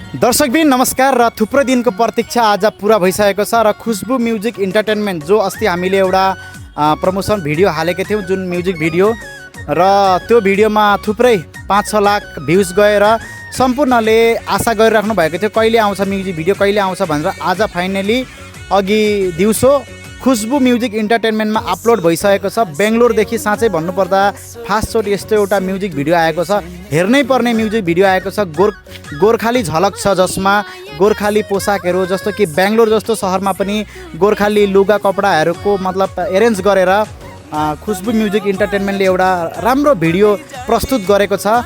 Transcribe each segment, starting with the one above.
दर्शकबिन नमस्कार र थुप्रै दिनको प्रतीक्षा आज पुरा भइसकेको छ र खुशबु म्युजिक इन्टरटेनमेन्ट जो अस्ति हामीले एउटा प्रमोसन भिडियो हालेको थियौँ जुन म्युजिक भिडियो र त्यो भिडियोमा थुप्रै 5-6 लाख भ्युज गएर सम्पूर्णले आशा गरिराख्नु भएको थियो कहिले आउँछ म्युजिक भिडियो कहिले आउँछ भनेर आज फाइनली अघि दिउँसो खुशबु म्युजिक इन्टरटेनमेन्टमा अपलोड भइसकेको छ। बेङ्गलोरदेखि साँच्चै भन्नुपर्दा फास्टचोटि यस्तो एउटा म्युजिक भिडियो आएको छ, हेर्नै पर्ने म्युजिक भिडियो आएको छ। गोर्खाली झलक छ जसमा गोर्खाली पोसाकहरू जस्तो कि बेङ्गलोर जस्तो सहरमा पनि गोर्खाली लुगा कपडाहरूको मतलब एरेन्ज गरेर खुशबु म्युजिक इन्टरटेनमेन्टले एउटा राम्रो भिडियो प्रस्तुत गरेको छ।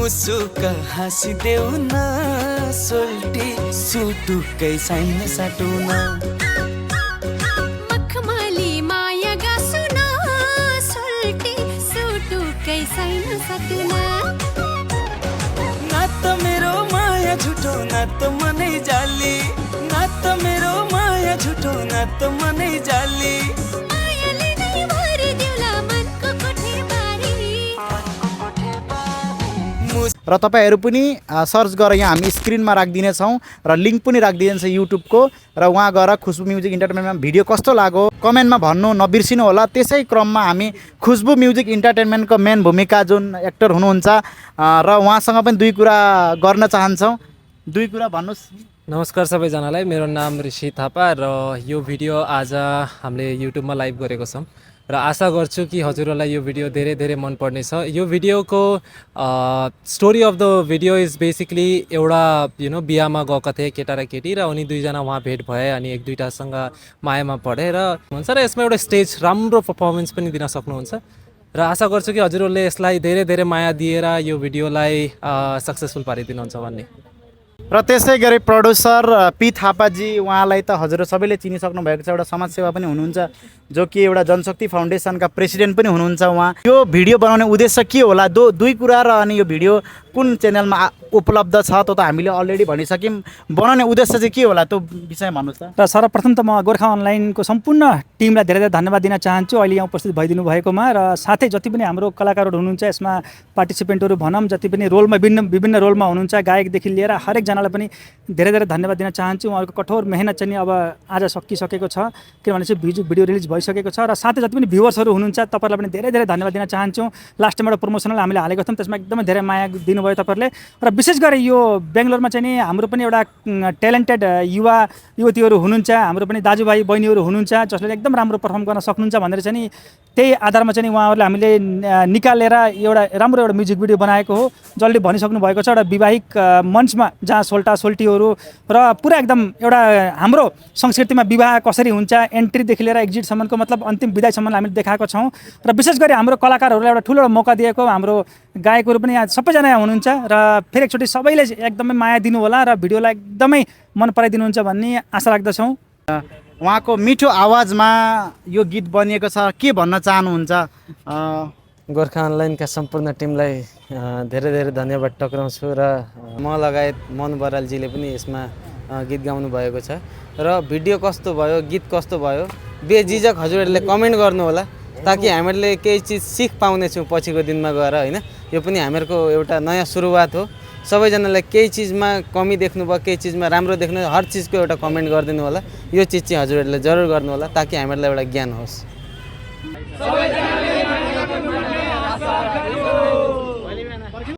मुसुका हाँसिदेऊ न सोल्टी सुटुकै छैन साटुन मखमली माया गासु न सोल्टी सुटुकै छैन साटुन न त मेरो माया झुटो न त मनै जाली न त मेरो माया झुटो न त मनै जाली मायाले नै भरिदेऊला मनको कोठेबारी र तपाईहरु पनि सर्च गरेर यहाँ हामी स्क्रिनमा राखिदिनेछौँ र लिङ्क पनि राखिदिन्छ युट्युबको र वहाँ गएर खुशबु म्युजिक इन्टरटेनमेन्टमा भिडियो कस्तो लाग्यो कमेन्टमा भन्नु नबिर्सिनु होला। त्यसै क्रममा हामी खुशबु म्युजिक इन्टरटेनमेन्टको मेन भूमिका जुन एक्टर हुनुहुन्छ र उहाँसँग पनि दुई कुरा गर्न चाहन्छौँ। दुई कुरा भन्नुहोस्। नमस्कार सबैजनालाई, मेरो नाम ऋषि थापा र यो भिडियो आज हामीले युट्युबमा लाइभ गरेको छौँ र आशा गर्छु कि हजुरहरूलाई यो भिडियो धेरै धेरै मन पर्नेछ। यो भिडियोको story of the video is basically एउटा बिहामा गएका थिए केटा र केटी र उनी दुईजना वहाँ भेट भए अनि एक दुईटासँग मायामा पढे र हुन्छ र यसमा एउटा स्टेज राम्रो पर्फर्मेन्स पनि दिन सक्नुहुन्छ र आशा गर्छु कि हजुरहरूले यसलाई धेरै धेरै माया दिएर यो भिडियोलाई सक्सेसफुल पारिदिनुहुन्छ भन्ने। र त्यसै गरी प्रड्युसर पी थापाजी उहाँलाई त हजुर सबैले चिनिसक्नु भएको छ, एउटा समाजसेवा पनि हुनुहुन्छ जो कि एउटा जनशक्ति फाउन्डेसनका प्रेसिडेन्ट पनि हुनुहुन्छ उहाँ। यो भिडियो बनाउने उद्देश्य के होला दुई कुरा र अनि यो भिडियो कुन च्यानलमा उपलब्ध छ त्यो त हामीले अलरेडी भनिसक्यौँ, बनाउने उद्देश्य चाहिँ के होला त्यो विषय भन्नुहोस् त। र सर्वप्रथम त म गोर्खा अनलाइनको सम्पूर्ण टिमलाई धेरै धेरै धन्यवाद दिन चाहन्छु अहिले यहाँ उपस्थित भइदिनु भएकोमा र साथै जति पनि हाम्रो कलाकारहरू हुनुहुन्छ यसमा पार्टिसिपेन्टहरू भनौँ जति पनि रोलमा विभिन्न रोलमा हुनुहुन्छ गायकदेखि लिएर हरेकजनालाई पनि धेरै धेरै धन्यवाद दिन चाहन्छु। उहाँहरूको कठोर मेहनत चाहिँ अब आज सकिसकेको छ किनभने चाहिँ भिडियो रिलिज भइसकेको छ र साथै जति पनि भ्युवर्सहरू हुनुहुन्छ तपाईँहरूलाई पनि धेरै धेरै धन्यवाद दिन चाहन्छु। लास्टमा एउटा प्रमोसनल हामीले हालेको थियौँ त्यसमा एकदमै धेरै माया दिनुभयो तपाईँहरूले र विशेष गरी यो बेङ्गलोरमा चाहिँ नि हाम्रो पनि एउटा ट्यालेन्टेड युवा युवतीहरू हुनुहुन्छ, हाम्रो पनि दाजुभाइ बहिनीहरू हुनुहुन्छ जसले एकदम राम्रो पर्फर्म गर्न सक्नुहुन्छ भनेर चाहिँ नि त्यही आधारमा चाहिँ उहाँहरूले हामीले निकालेर एउटा म्युजिक भिडियो बनाएको हो। जसले भनिसक्नु भएको छ एउटा वैवाहिक मञ्चमा जहाँ सोल्टासोल्टीहरू र पुरा एकदम एउटा हाम्रो संस्कृतिमा विवाह कसरी हुन्छ एन्ट्रीदेखि लिएर एक्जिटसम्मको मतलब अन्तिम विदाईसम्म हामीले देखाएको छौँ र विशेष गरी हाम्रो कलाकारहरूलाई एउटा ठुलो मौका दिएको हाम्रो गायकहरू पनि यहाँ सबैजना यहाँ हुनुहुन्छ र फेरि एकचोटि सबैले एकदमै माया दिनु होला र भिडियोलाई एकदमै मन पराइदिनुहुन्छ भन्ने आशा राख्दछौँ। उहाँको मिठो आवाजमा यो गीत बनिएको छ, के भन्न चाहनुहुन्छ? गोर्खा अनलाइनका सम्पूर्ण टिमलाई धेरै धेरै धन्यवाद टक्राउँछु र म लगायत मन बरालजीले पनि यसमा गीत गाउनु भएको छ र भिडियो कस्तो भयो गीत कस्तो भयो बेझिझक हजुरहरूले कमेन्ट गर्नु होला ताकि हामीहरूले केही चिज सिख पाउनेछौँ पछिको दिनमा गएर होइन। यो पनि हामीहरूको एउटा नयाँ सुरुवात हो। सबैजनालाई केही चिजमा कमी देख्नुभयो केही चिजमा राम्रो देख्नु हर चिजको एउटा कमेन्ट गरिदिनु होला। यो चिज चाहिँ हजुरहरूले जरुर गर्नु होला ताकि हामीहरूलाई एउटा ज्ञान होस्।